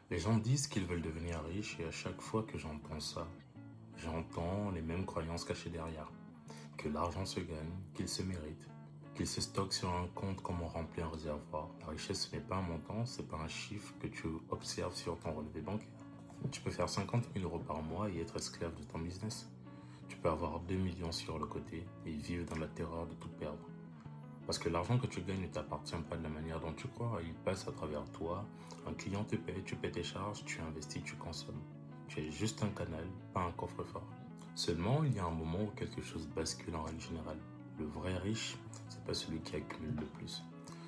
Les gens disent qu'ils veulent devenir riches et à chaque fois que j'entends ça, j'entends les mêmes croyances cachées derrière. Que l'argent se gagne, qu'il se mérite, qu'il se stocke sur un compte comme on remplit un réservoir. La richesse, ce n'est pas un montant, c'est pas un chiffre que tu observes sur ton relevé bancaire. Tu peux faire 50 000 euros par mois et être esclave de ton business. Tu peux avoir 2 millions sur le côté et vivre dans la terreur de tout perdre. Parce que l'argent que tu gagnes ne t'appartient pas de la manière dont tu crois, il passe à travers toi. Un client te paie, tu paies tes charges, tu investis, tu consommes. Tu es juste un canal, pas un coffre-fort. Seulement, il y a un moment où quelque chose bascule en règle générale. Le vrai riche, c'est pas celui qui accumule le plus.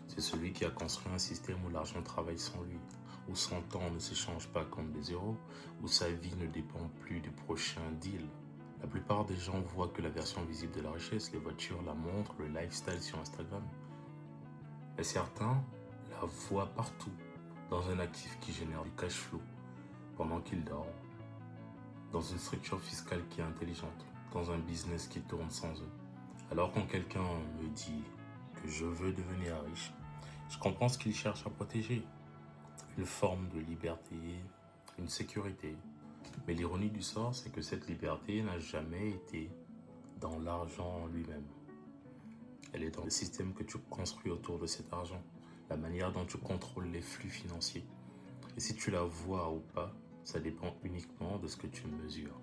C'est celui qui a construit un système où l'argent travaille sans lui, où son temps ne s'échange pas contre des euros, où sa vie ne dépend plus du prochain deal. La plupart des gens voient que la version visible de la richesse, les voitures, la montre, le lifestyle sur Instagram. Mais certains la voient partout, dans un actif qui génère du cash flow, pendant qu'ils dorment, dans une structure fiscale qui est intelligente, dans un business qui tourne sans eux. Alors quand quelqu'un me dit que je veux devenir riche, je comprends ce qu'il cherche à protéger. Une forme de liberté, une sécurité. Mais l'ironie du sort, c'est que cette liberté n'a jamais été dans l'argent lui-même. Elle est dans le système que tu construis autour de cet argent, la manière dont tu contrôles les flux financiers. Et si tu la vois ou pas, ça dépend uniquement de ce que tu mesures.